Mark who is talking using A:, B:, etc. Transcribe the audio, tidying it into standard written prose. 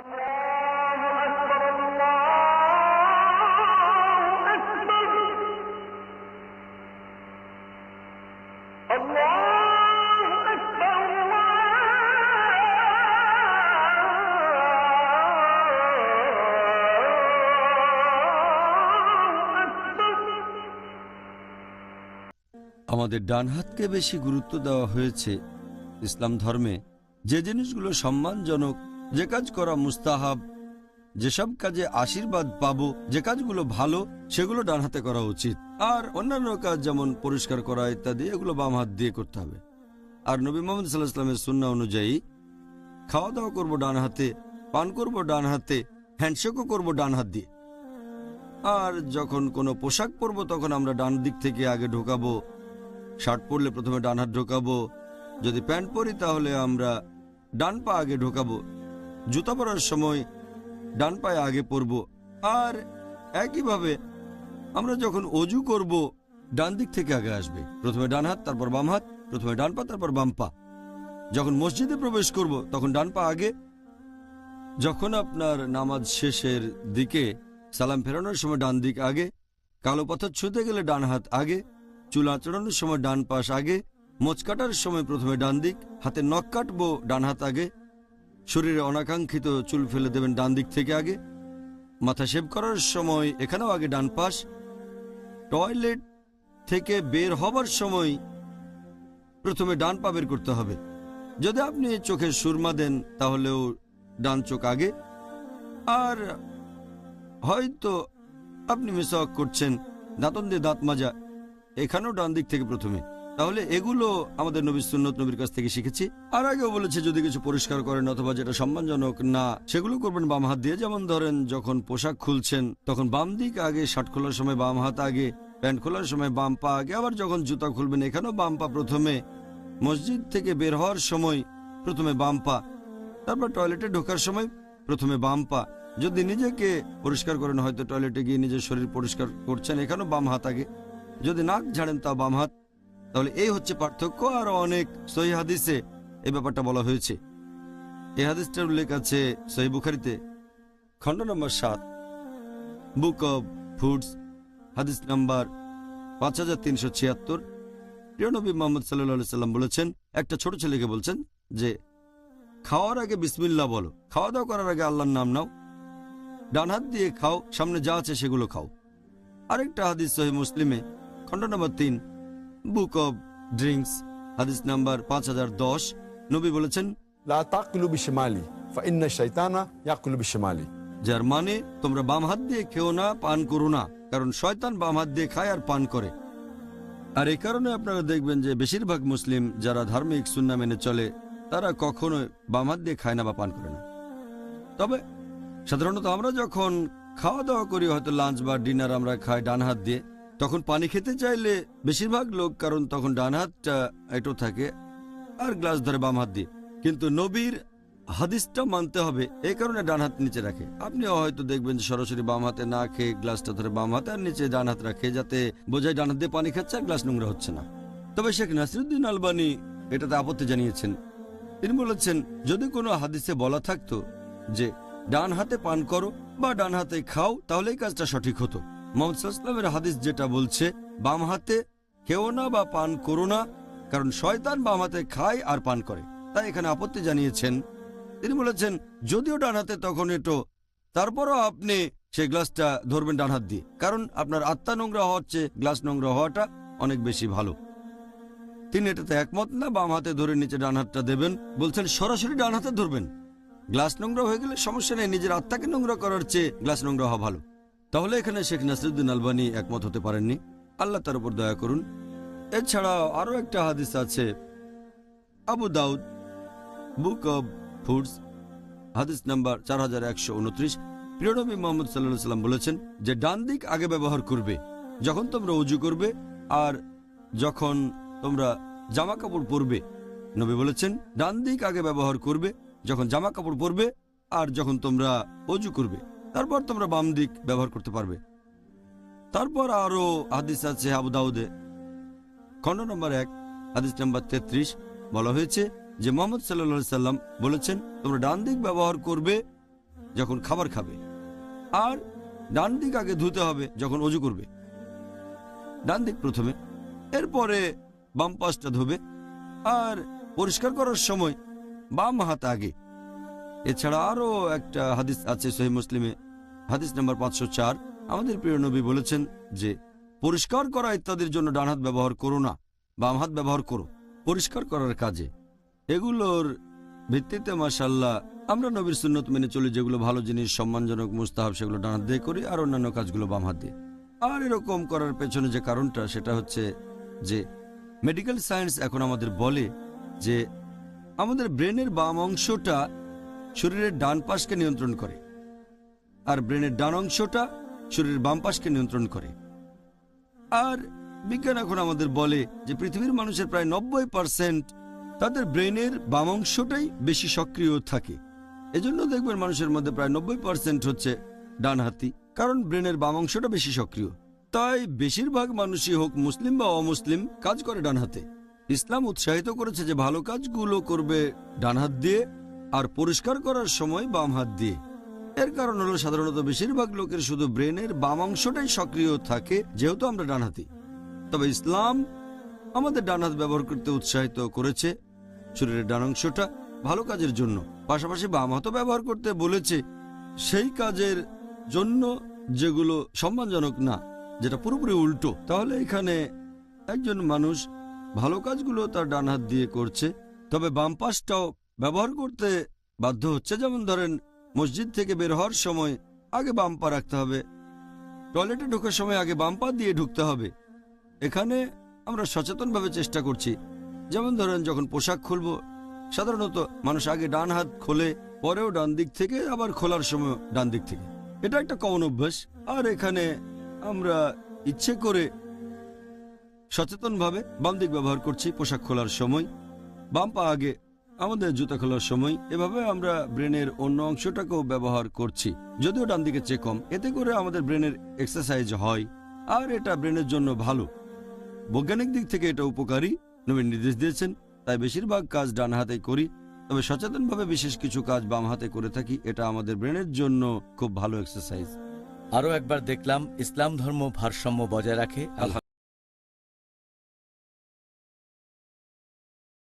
A: আমাদের ডান হাতকে বেশি গুরুত্ব দেওয়া হয়েছে ইসলাম ধর্মে। যে জিনিসগুলো সম্মানজনক, যে কাজ করা মুস্তাহাব, যেসব কাজে আশীর্বাদ পাবো, যে কাজগুলো ভালো, সেগুলো ডান হাতে করা উচিত। আর অন্যান্য কাজ যেমন পরিষ্কার করা ইত্যাদি, এগুলো বাম হাত দিয়ে করতে হবে। আর নবী মুহাম্মদ সাল্লাল্লাহু আলাইহি ওয়াসাল্লামের সুন্নাহ অনুযায়ী খাওয়া দাওয়া করবো ডান হাতে, পান করবো ডান হাতে, হ্যান্ডশেকও করবো ডান হাত দিয়ে। আর যখন কোনো পোশাক পরবো তখন আমরা ডান দিক থেকে আগে ঢোকাবো। শার্ট পরলে প্রথমে ডান হাত ঢোকাবো, যদি প্যান্ট পরি তাহলে আমরা ডান পা আগে ঢোকাবো। জুতা পরার সময় ডান পায়ে আগে পরবো। আর একইভাবে আমরা যখন অজু করব ডান দিক থেকে আগে আসবে, প্রথমে ডান হাত, তারপর বাম হাত, প্রথমে ডান পা, তারপর বাম পা। যখন মসজিদে প্রবেশ করব তখন ডান পা আগে। যখন আপনার নামাজ শেষের দিকে সালাম ফেরানোর সময় ডান দিক আগে, কালো পাথর ছুঁতে গেলে ডান হাত আগে, চুল আঁচড়ানোর সময় ডান পাশ আগে, মোচ কাটার সময় প্রথমে ডান দিক, হাতে নখ কাটবো ডান হাত আগে, শরীরে অনাকাঙ্ক্ষিত চুল ফেলে দেবেন ডান দিক থেকে আগে, মাথা শেভ করার সময় এখানেও আগে ডান পাশ, টয়লেট থেকে বের হবার সময় প্রথমে ডান পা বের করতে হবে। যদি আপনি চোখে সুরমা দেন তাহলেও ডান চোখ আগে। আর হয়তো আপনি মিসওয়াক করছেন, দাঁতন দিয়ে দাঁত মাজা, এখানেও ডান দিক থেকে প্রথমে। তাহলে এগুলো আমাদের নবীর সুন্নত, নবীর কাছ থেকে শিখেছি। আর আগেও বলেছে যদি কিছু পরিষ্কার করেন অথবা যেটা সম্মানজনক না, সেগুলো করবেন বাম হাত দিয়ে। যেমন ধরেন যখন পোশাক খুলছেন তখন বাম দিক আগে, শার্ট খোলার সময় বাম হাত আগে, প্যান্ট খোলার সময় বাম পা আগে। আবার যখন জুতা খুলবেন এখানেও বাম পা প্রথমে, মসজিদ থেকে বের হওয়ার সময় প্রথমে বাম পা, তারপর টয়লেটে ঢোকার সময় প্রথমে বাম পা। যদি নিজেকে পরিষ্কার করেন, হয়তো টয়লেটে গিয়ে নিজের শরীর পরিষ্কার করছেন, এখানেও বাম হাত আগে। যদি নাক ঝাড়েন তা বাম হাত। তাহলে এই হচ্ছে পার্থক্য। আর অনেক সহিহ হাদিসে এই ব্যাপারটা বলা হয়েছে। এই হাদিসটার উল্লেখ আছে সহিহ বুখারীতে, খণ্ড নম্বর 7, বুক অব ফুডস, হাদিস নাম্বার 5376। প্রিয় নবী মুহাম্মদ সাল্লাল্লাহু আলাইহি সাল্লাম বলেছেন, একটা ছোট ছেলেকে বলছেন যে খাওয়ার আগে বিসমিল্লাহ বলো, খাওয়া দাওয়া করার আগে আল্লাহর নাম নাও, ডান হাত দিয়ে খাও, সামনে যা আছে সেগুলো খাও। আরেকটা হাদিস সহিহ মুসলিমে, খণ্ড নম্বর 3, বুক অব ড্রিঙ্কস, হাদিস নাম্বার 5010, নবী বলেছেন,
B: লা তাকুলু বিশিমালি ফাইন্না শাইতানা ইয়াকুলু বিশিমালি,
A: যার মানে তোমরা বাম হাত দিয়ে খেও না, পান করো না, কারণ শয়তান বাম হাত দিয়ে খায় আর পান করে। আর এই কারণে আপনারা দেখবেন যে বেশিরভাগ মুসলিম যারা ধার্মিক সুন্নাহ মেনে চলে তারা কখনোই বাম হাত দিয়ে খায় না বা পান করে না। তবে সাধারণত আমরা যখন খাওয়া দাওয়া করি, হয়তো লাঞ্চ বা ডিনার আমরা খাই ডান হাত দিয়ে, তখন পানি খেতে চাইলে বেশিরভাগ লোক, কারণ তখন ডান হাতটা এটো থাকে আর গ্লাস ধরে বাম হাত দিয়ে। কিন্তু নবীর হাদিসটা মানতে হবে, এই কারণে ডান হাত নিচে রাখে। আপনিও হয়তো দেখবেন যে সরাসরি বাম হাতে না খেয়ে গ্লাসটা ধরে বাম হাতে আর নিচে ডান হাত রাখে, যাতে বোঝায় ডান হাত দিয়ে পানি খাচ্ছে আর গ্লাস নোংরা হচ্ছে না। তবে শেখ নাসিরুদ্দিন আলবানী এটাতে আপত্তি জানিয়েছেন। তিনি বলেছেন, যদি কোনো হাদিসে বলা থাকতো যে ডান হাতে পান করো বা ডান হাতে খাও, তাহলে এই কাজটা সঠিক হতো। মুহাম্মদ সাল্লাল্লাহু আলাইহি ওয়াসাল্লামের হাদিস যেটা বলছে বাম হাতে খেও না বা পান করো না, কারণ শয়তান বাম হাতে খায় আর পান করে, তাই এখানে আপত্তি জানিয়েছেন। তিনি বলেছেন যদিও ডান হাতে তখন এটো, তারপরও আপনি সেই গ্লাসটা ধরবেন ডান হাত দিয়ে, কারণ আপনার আত্মা নোংরা হওয়ার চেয়ে গ্লাস নোংরা হওয়াটা অনেক বেশি ভালো। তিনি এটাতে একমত না, বাম হাতে ধরে নিচে ডান হাতটা দেবেন। বলছেন সরাসরি ডান হাতে ধরবেন, গ্লাস নোংরা হয়ে গেলে সমস্যা নেই, নিজের আত্মাকে নোংরা করার চেয়ে গ্লাস নোংরা হওয়া ভালো। তাহলে এখানে শেখ নাসিরুদ্দিন আলবানী একমত হতে পারেননি, আল্লাহ তার উপর দয়া করুন। এছাড়াও আরো একটা হাদিস আছে, আবু দাউদ, বুক অব ফুডস, হাদিস নাম্বার 4129। প্রিয় নবী মুহাম্মদ সাল্লাল্লাহু আলাইহি সাল্লাম বলেছেন যে ডান দিক আগে ব্যবহার করবে যখন তোমরা ওযু করবে আর যখন তোমরা জামা কাপড় পরবে। নবী বলেছেন ডান দিক আগে ব্যবহার করবে যখন জামা কাপড় পরবে আর যখন তোমরা ওযু করবে, তারপর তোমরা বাম দিক ব্যবহার করতে পারবে। তারপর আরো হাদিস আছে আবু দাউদে, খণ্ড নম্বর 1, হাদিস নাম্বার 33, বলা হয়েছে যে মুহাম্মদ সাল্লাল্লাহু আলাইহি সাল্লাম বলেছেন তোমরা ডান দিক ব্যবহার করবে যখন খাবার খাবে, আর ডান দিক আগে ধুতে হবে যখন অজু করবে। ডান দিক প্রথমে, এরপরে বাম পাশটা ধোবে, আর পরিষ্কার করার সময় বাম হাত আগে। এছাড়া আরো একটা হাদিস আছে সহিহ মুসলিমে, হাদিস নাম্বার 504। আমাদের প্রিয় নবী বলেছেন যে পরিষ্কার করা ইত্যাদির জন্য ডান হাত ব্যবহার করো না, বাম হাত ব্যবহার করো পরিষ্কার করার কাজে। এগুলোর ভিত্তিতে মাশাআল্লাহ আমরা নবীর সুন্নত মেনে চলি, যেগুলো ভালো জিনিস, সম্মানজনক, মুস্তাহাব, সেগুলো ডান হাত দিয়ে করি, আর অন্যান্য কাজগুলো বাম হাত দিয়ে। আর এরকম করার পেছনে যে কারণটা, সেটা হচ্ছে যে মেডিকেল সায়েন্স এখন আমাদের বলে যে আমাদের ব্রেনের বাম অংশটা শরীরের ডান পাশকে নিয়ন্ত্রণ করে, আর ব্রেনের ডান অংশটা শরীরের বাম পাশকে নিয়ন্ত্রণ করে। আর বিজ্ঞান এখন আমাদের বলে যে পৃথিবীর মানুষের প্রায় 90% তাদের ব্রেনের বাম অংশটাই বেশি সক্রিয় থাকে। এজন্য দেখবেন মানুষের মধ্যে প্রায় 90% হচ্ছে ডানহাতি, কারণ ব্রেনের বাম অংশটা বেশি সক্রিয়। তাই বেশিরভাগ মানুষই হোক মুসলিম বা অমুসলিম কাজ করে ডান হাতে। ইসলাম উৎসাহিত করেছে যে ভালো কাজগুলো করবে ডান হাত দিয়ে, আর পরিষ্কার করার সময় বাম হাত দিয়ে। এর কারণ হলো সাধারণত বেশিরভাগ লোকের শুধু ব্রেনের বাম অংশটাই সক্রিয় থাকে, যেহেতু আমরা ডানহাতি। তবে ইসলাম আমাদের ডান হাত ব্যবহার করতে উৎসাহিত করেছে শরীরের ডান অংশটা ভালো কাজের জন্য, পাশাপাশি বাম হাতও ব্যবহার করতে বলেছে সেই কাজের জন্য যেগুলো সম্মানজনক না, যেটা পুরোপুরি উল্টো। তাহলে এখানে একজন মানুষ ভালো কাজগুলো তার ডান হাত দিয়ে করছে, তবে বাম পাশটাও ব্যবহার করতে বাধ্য হচ্ছে। যেমন ধরেন মসজিদ থেকে বের হওয়ার সময় আগে বাম পা রাখতে হবে, টয়লেটে ঢোকার সময় আগে বাম পা দিয়ে ঢুকতে হবে। এখানে আমরা সচেতনভাবে চেষ্টা করছি। যেমন ধরেন যখন পোশাক খুলব, সাধারণত মানুষ আগে ডান হাত খোলে, পরেও ডান দিক থেকে, আবার খোলার সময় ডান দিক থেকে। এটা একটা কমন অভ্যাস। আর এখানে আমরা ইচ্ছে করে সচেতনভাবে বাম দিক ব্যবহার করছি পোশাক খোলার সময়, বাম পা আগে আমাদের জুতা খোলার সময়। এভাবে আমরা ব্রেনের অন্য অংশটাকেও ব্যবহার করছি, যদিও ডান দিকে চেয়ে কম। এতে করে আমাদের ব্রেনের এক্সারসাইজ হয়, আর এটা ব্রেনের জন্য ভালো। বৈজ্ঞানিক দিক থেকে এটা উপকারী, নবী নির্দেশ দিয়েছেন। তাই বেশিরভাগ কাজ ডান হাতে করি, তবে সচেতনভাবে বিশেষ কিছু কাজ বাম হাতে করে থাকি। এটা আমাদের ব্রেনের জন্য খুব ভালো এক্সারসাইজ।
C: আরও একবার দেখলাম ইসলাম ধর্ম ভারসাম্য বজায় রাখে।